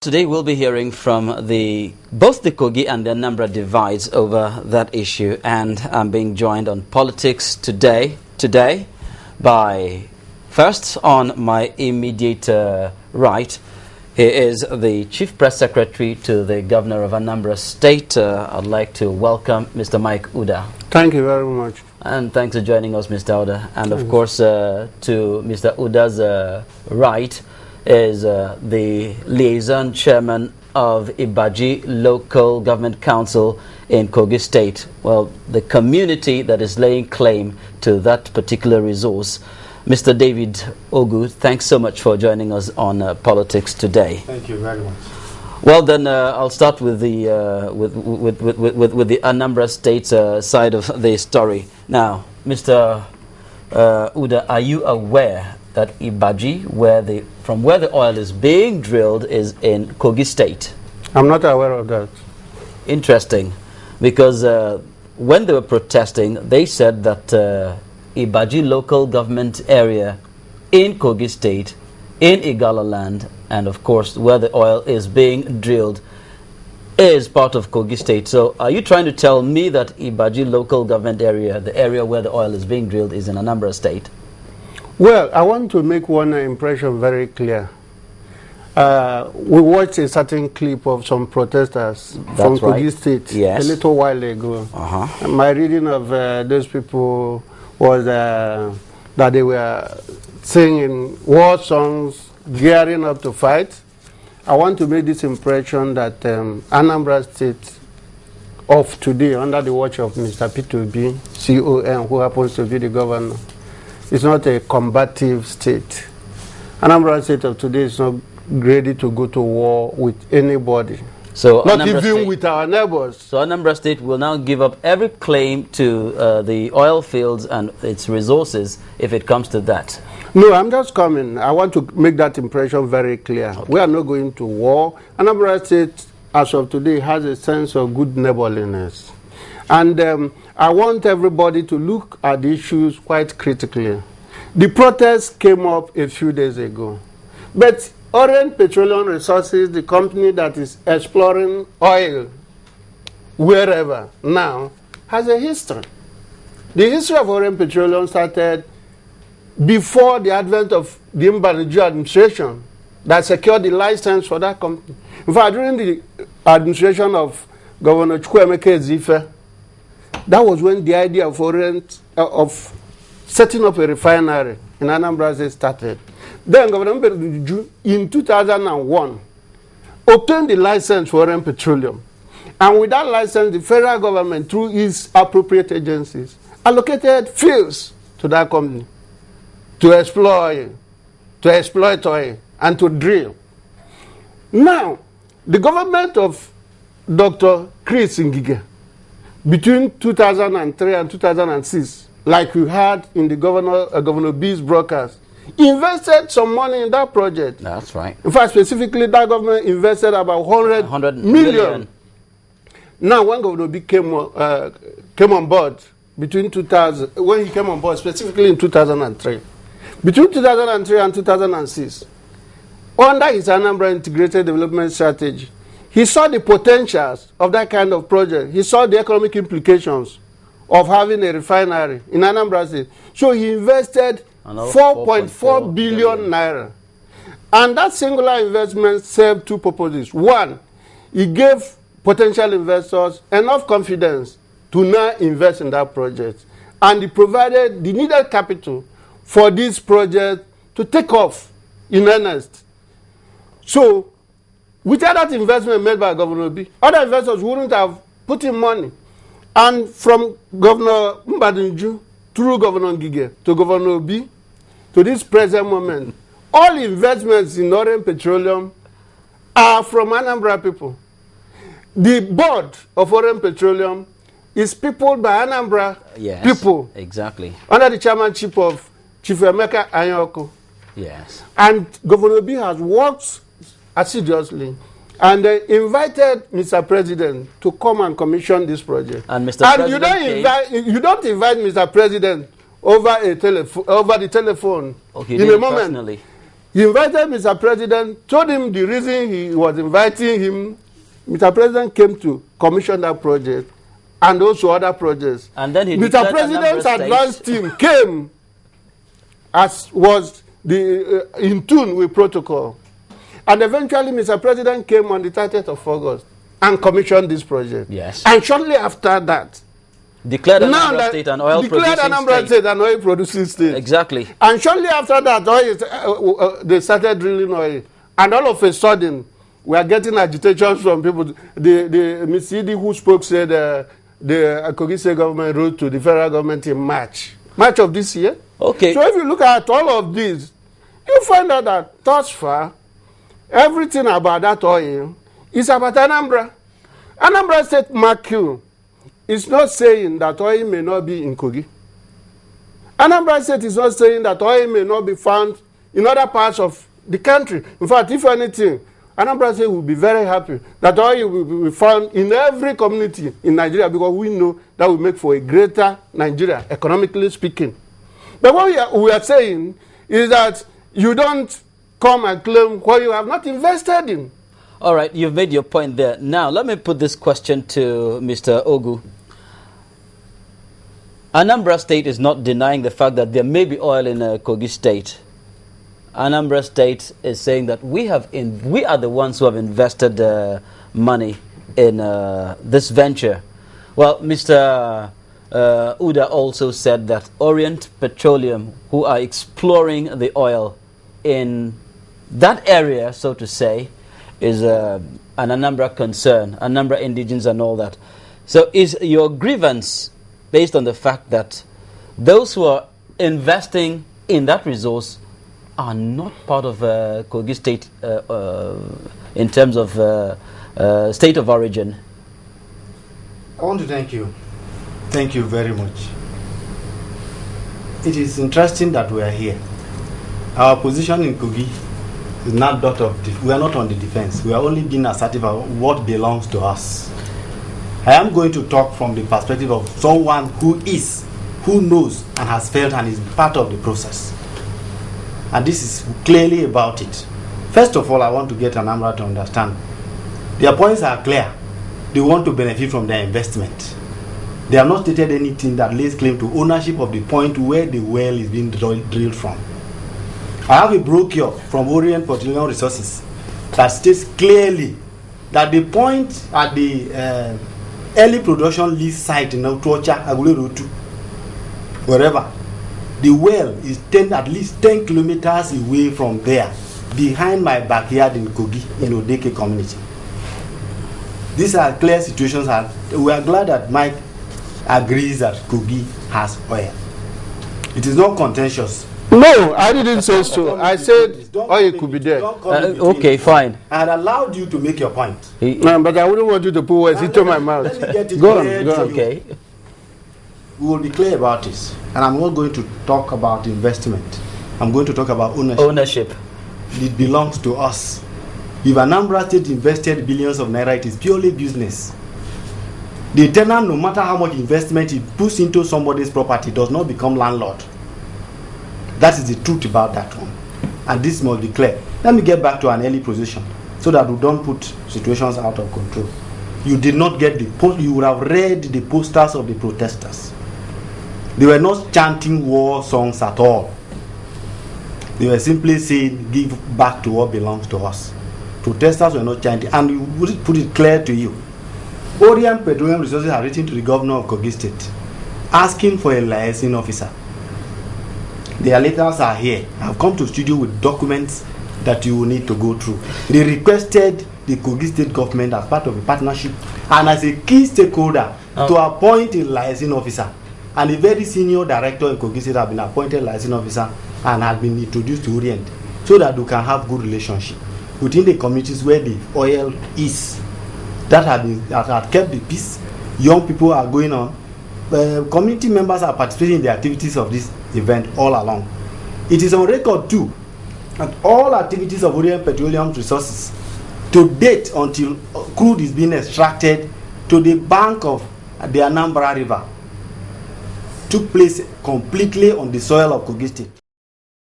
Today we'll be hearing from both the Kogi and the Anambra divides over that issue, and I'm being joined on Politics today by, first on my immediate right, he is the Chief Press Secretary to the Governor of Anambra State. I'd like to welcome Mr. Mike Uda. Thank you very much. And thanks for joining us, Mr. Uda. And of course, to Mr. Uda's right is the liaison chairman of Ibaji Local Government Council in Kogi State. Well, the community that is laying claim to that particular resource. Mr. David Ogu, thanks so much for joining us on Politics today. Thank you very much. Well, then I'll start with the with the Anambra State side of the story. Now, Mr. Uda, are you aware that Ibaji, from where the oil is being drilled, is in Kogi State? I'm not aware of that. Interesting, because when they were protesting, they said that Ibaji local government area in Kogi State, in Igala land, and of course where the oil is being drilled, is part of Kogi State. So are you trying to tell me that Ibaji local government area, the area where the oil is being drilled, is in Anambra State? Well, I want to make one impression very clear. We watched a certain clip of some protesters from Kogi State a little while ago. My reading of those people was that they were singing war songs, gearing up to fight. I want to make this impression that Anambra State of today, under the watch of Mr. pt.2, CON, who happens to be the governor, is not a combative state. Anambra State of today is not ready to go to war with anybody. So not Anambra even State, with our neighbors. So Anambra State will now give up every claim to the oil fields and its resources if it comes to that. No, I'm just coming. I want to make that impression very clear. Okay. We are not going to war. Anambra State, as of today, has a sense of good neighborliness. And I want everybody to look at the issues quite critically. The protest came up a few days ago. But Orient Petroleum Resources, the company that is exploring oil wherever now, has a history. The history of Orient Petroleum started before the advent of the Ibaji administration that secured the license for that company. In fact, during the administration of Governor Chukwuemeka Ezife, that was when the idea of Orient, of setting up a refinery in Anambra State started. Then Governor Ibaji, in 2001, obtained the license for Orient Petroleum. And with that license, the federal government, through its appropriate agencies, allocated fields to that company to exploit oil, and to drill. Now, the government of Dr. Chris Ngige, between 2003 and 2006, like we had in the Governor B's broadcast, invested some money in that project. That's right. In fact, specifically, that government invested about 100 million. Now, when Governor B came on board, between 2000, when he came on board, specifically in 2003, between 2003 and 2006, under his Anambra Integrated Development Strategy, he saw the potentials of that kind of project. He saw the economic implications of having a refinery in Anambra State. So he invested 4.4 billion naira. And that singular investment served two purposes. One, he gave potential investors enough confidence to now invest in that project. And he provided the needed capital for this project to take off in earnest. So, without that investment made by Governor B, other investors wouldn't have put in money. And from Governor Mbadinju, through Governor Ngige, to Governor B, to this present moment, all investments in Orient Petroleum are from Anambra people. The board of Orient Petroleum is peopled by Anambra people. Exactly. Under the chairmanship of Chief Emeka Anyoko. Yes. And Governor B has worked assiduously and invited Mr. President to come and commission this project. And Mr. President you don't invite Mr. President over the telephone okay, in a moment. Personally. He invited Mr. President, told him the reason he was inviting him. Mr. President came to commission that project and also other projects. And then Mr. President's advance team came as was in tune with protocol. And eventually Mr. President came on the 30th of August and commissioned this project. Yes. And shortly after that, declared Anambra State an oil producing state. Exactly. And shortly after that, they started drilling oil. And all of a sudden, we are getting agitations from people. The Ms. Idi who spoke said the Kogi State government wrote to the federal government in March of this year. Okay. So if you look at all of this, you find out that thus far, everything about that oil is about Anambra. Anambra State Marquis is not saying that oil may not be in Kogi. Anambra State is not saying that oil may not be found in other parts of the country. In fact, if anything, Anambra State will be very happy that oil will be found in every community in Nigeria, because we know that will make for a greater Nigeria, economically speaking. But what we are saying is that you don't come and claim what you have not invested in. All right, you've made your point there. Now, let me put this question to Mr. Ogu. Anambra State is not denying the fact that there may be oil in Kogi State. Anambra State is saying that we are the ones who have invested money in this venture. Well, Mr. Uda also said that Orient Petroleum, who are exploring the oil in that area, so to say, is an Anambra concern, Anambra indigens and all that. So is your grievance based on the fact that those who are investing in that resource are not part of Kogi State in terms of state of origin? I want to thank you. Thank you very much. It is interesting that we are here. Our position in Kogi is not that of, we are not on the defense. We are only being assertive of what belongs to us. I am going to talk from the perspective of someone who knows and has felt and is part of the process. And this is clearly about it. First of all, I want to get Anambra to understand. Their points are clear. They want to benefit from their investment. They have not stated anything that lays claim to ownership of the point where the well is being drilled from. I have a brochure from Orient Petroleum Resources that states clearly that the point at the early production lease site in Otuocha, Agulerotu, wherever, the well is at least 10 kilometers away from there, behind my backyard in Kogi, in Odeke community. These are clear situations, and we are glad that Mike agrees that Kogi has oil. It is not contentious. No, I didn't say so. I said oil could be there. Okay, fine. I had allowed you to make your point. No, but I wouldn't want you to put words into my mouth. Let me get it Go clear on. to you. Okay. We will be clear about this. And I'm not going to talk about investment. I'm going to talk about ownership. Ownership. It belongs to us. If Anambra State invested billions of naira, it is purely business. The tenant, no matter how much investment he puts into somebody's property, does not become landlord. That is the truth about that one. And this must be clear. Let me get back to an early position so that we don't put situations out of control. You did not get the post. You would have read the posters of the protesters. They were not chanting war songs at all. They were simply saying, give back to what belongs to us. Protesters were not chanting. And we would put it clear to you. Orient Petroleum Resources have written to the governor of Kogi State asking for a liaison officer. Their letters are here. I've come to studio with documents that you will need to go through. They requested the Kogi State government as part of a partnership and as a key stakeholder to appoint a liaison officer. And a very senior director in Kogi State has been appointed liaison officer and has been introduced to Orient so that we can have good relationship within the communities where the oil is. That had kept the peace. Young people are going on. Community members are participating in the activities of this event all along. It is on record too that all activities of Orient Petroleum Resources to date, until crude is being extracted to the bank of the Anambra River, took place completely on the soil of Kogi State.